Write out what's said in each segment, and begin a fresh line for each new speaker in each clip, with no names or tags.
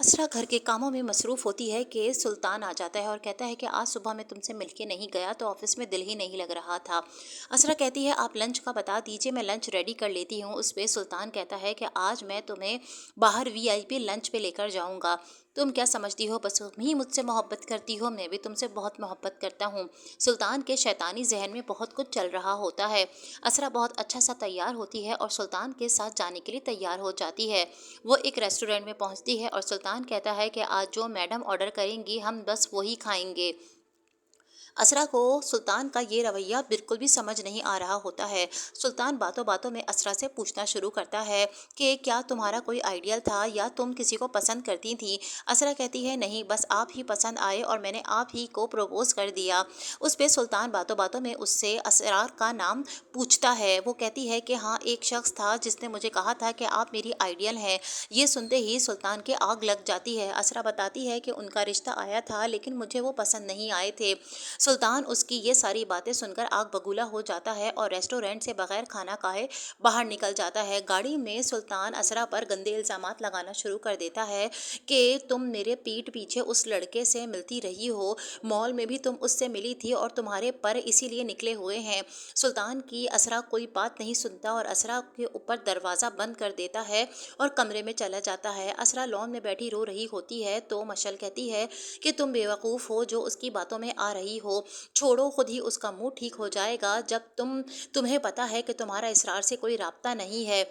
असरा घर के कामों में मसरूफ़ होती है कि सुल्तान आ जाता है और कहता है कि आज सुबह मैं तुमसे मिलके नहीं गया तो ऑफिस में दिल ही नहीं लग रहा था। असरा कहती है आप लंच का बता दीजिए, मैं लंच रेडी कर लेती हूँ। उस पे सुल्तान कहता है कि आज मैं तुम्हें बाहर वीआईपी लंच पे लेकर जाऊँगा। तुम क्या समझती हो, बस तुम ही मुझसे मोहब्बत करती हो, मैं भी तुमसे बहुत मोहब्बत करता हूँ। सुल्तान के शैतानी जहन में बहुत कुछ चल रहा होता है। असरा बहुत अच्छा सा तैयार होती है और सुल्तान के साथ जाने के लिए तैयार हो जाती है। वो एक रेस्टोरेंट में पहुंचती है और सुल्तान कहता है कि आज जो मैडम ऑर्डर करेंगी हम बस वही खाएंगे। असरा को सुल्तान का ये रवैया बिल्कुल भी समझ नहीं आ रहा होता है। सुल्तान बातों बातों में असरा से पूछना शुरू करता है कि क्या तुम्हारा कोई आइडियल था या तुम किसी को पसंद करती थी। असरा कहती है नहीं, बस आप ही पसंद आए और मैंने आप ही को प्रपोज कर दिया। उस पे सुल्तान बातों बातों में उससे असरार का नाम पूछता है। वो कहती है कि हाँ, एक शख्स था जिसने मुझे कहा था कि आप मेरी आइडियल हैं। ये सुनते ही सुल्तान के आग लग जाती है। असरा बताती है कि उनका रिश्ता आया था लेकिन मुझे वो पसंद नहीं आए थे। सुल्तान उसकी ये सारी बातें सुनकर आग बगूला हो जाता है और रेस्टोरेंट से बगैर खाना खाए बाहर निकल जाता है। गाड़ी में सुल्तान असरा पर गंदे इल्जामात लगाना शुरू कर देता है कि तुम मेरे पीठ पीछे उस लड़के से मिलती रही हो, मॉल में भी तुम उससे मिली थी और तुम्हारे पर इसीलिए निकले हुए हैं। सुल्तान की असरा कोई बात नहीं सुनता और असरा के ऊपर दरवाज़ा बंद कर देता है और कमरे में चला जाता है। असरा लॉन में बैठी रो रही होती है तो मशल कहती है कि तुम बेवकूफ़ हो जो उसकी बातों में आ रही हो। छोड़ो, खुद ही उसका मुंह ठीक हो जाएगा जब तुम्हें पता है कि तुम्हारा इसरार से कोई राब्ता नहीं है।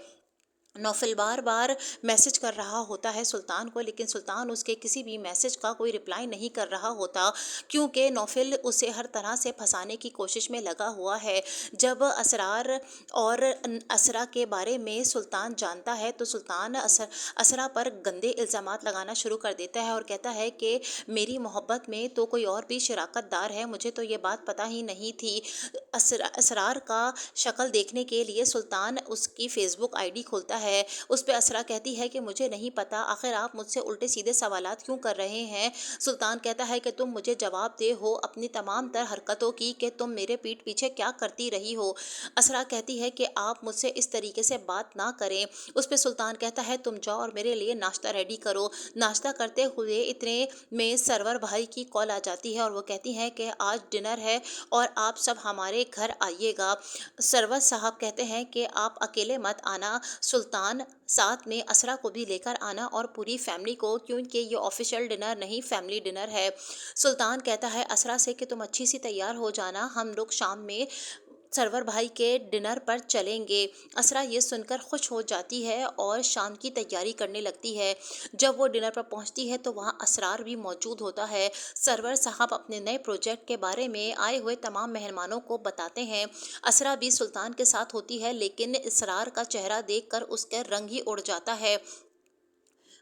नौफल बार बार मैसेज कर रहा होता है सुल्तान को, लेकिन सुल्तान उसके किसी भी मैसेज का कोई रिप्लाई नहीं कर रहा होता क्योंकि नौफल उसे हर तरह से फंसाने की कोशिश में लगा हुआ है। जब असरार और असरा के बारे में सुल्तान जानता है तो सुल्तान असरा पर गंदे इल्ज़ामात लगाना शुरू कर देता है और कहता है कि मेरी मोहब्बत में तो कोई और भी शराकतदार है, मुझे तो ये बात पता ही नहीं थी। असरार का शक्ल देखने के लिए सुल्तान उसकी फेसबुक आईडी खोलता है। उस पे असरा कहती है कि मुझे नहीं पता, आखिर आप मुझसे उल्टे सीधे सवालात क्यों कर रहे हैं। सुल्तान कहता है कि तुम मुझे जवाब दे हो अपनी तमाम तर हरकतों की कि तुम मेरे पीठ पीछे क्या करती रही हो। असरा कहती है कि आप मुझसे इस तरीके से बात ना करें। उस पे सुल्तान कहता है तुम जाओ और मेरे लिए नाश्ता रेडी करो। नाश्ता करते हुए इतने में सरवर भाई की कॉल आ जाती है और वो कहती हैं कि आज डिनर है और आप सब हमारे घर आइएगा। सरवर साहब कहते हैं कि आप अकेले मत आना, सुल्तान साथ में असरा को भी लेकर आना और पूरी फैमिली को, क्योंकि ये ऑफिशियल डिनर नहीं फैमिली डिनर है। सुल्तान कहता है असरा से कि तुम अच्छी सी तैयार हो जाना, हम लोग शाम में सरवर भाई के डिनर पर चलेंगे। असरा ये सुनकर खुश हो जाती है और शाम की तैयारी करने लगती है। जब वो डिनर पर पहुंचती है तो वहाँ असरार भी मौजूद होता है। सरवर साहब अपने नए प्रोजेक्ट के बारे में आए हुए तमाम मेहमानों को बताते हैं। असरा भी सुल्तान के साथ होती है लेकिन इसरार का चेहरा देखकर उसका रंग ही उड़ जाता है।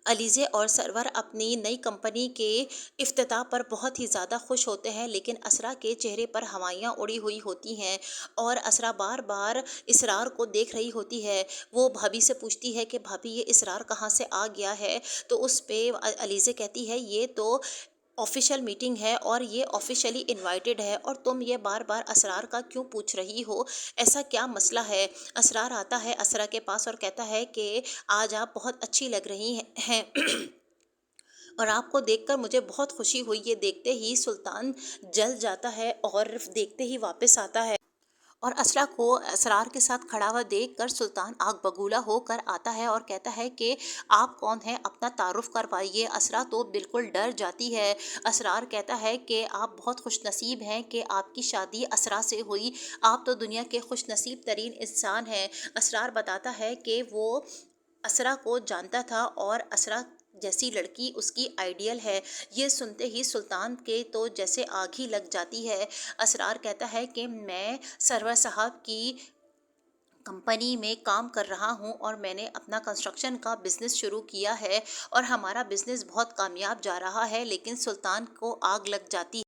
अलीज़े और सरवर अपनी नई कंपनी के इफ्तिताह पर बहुत ही ज़्यादा खुश होते हैं लेकिन असरा के चेहरे पर हवाइयाँ उड़ी हुई होती हैं और असरा बार बार इसरार को देख रही होती है। वो भाभी से पूछती है कि भाभी ये इसरार कहाँ से आ गया है, तो उस पे अलीज़े कहती है ये तो ऑफिशियल मीटिंग है और ये ऑफिशियली इनवाइटेड है और तुम ये बार बार असरार का क्यों पूछ रही हो, ऐसा क्या मसला है। असरार आता है असरा के पास और कहता है कि आज आप बहुत अच्छी लग रही हैं और आपको देखकर मुझे बहुत खुशी हुई। ये देखते ही सुल्तान जल जाता है और देखते ही वापस आता है और असरा को असरार के साथ खड़ा हुआ देखकर सुल्तान आग बगूला होकर आता है और कहता है कि आप कौन हैं, अपना तारुफ करवाइए। असरा तो बिल्कुल डर जाती है। असरार कहता है कि आप बहुत खुश नसीब हैं कि आपकी शादी असरा से हुई, आप तो दुनिया के खुश नसीब तरीन इंसान हैं। असरार बताता है कि वो असरा को जानता था और असरा जैसी लड़की उसकी आइडियल है। ये सुनते ही सुल्तान के तो जैसे आग ही लग जाती है। असरार कहता है कि मैं सरवर साहब की कंपनी में काम कर रहा हूं और मैंने अपना कंस्ट्रक्शन का बिज़नेस शुरू किया है और हमारा बिज़नेस बहुत कामयाब जा रहा है, लेकिन सुल्तान को आग लग जाती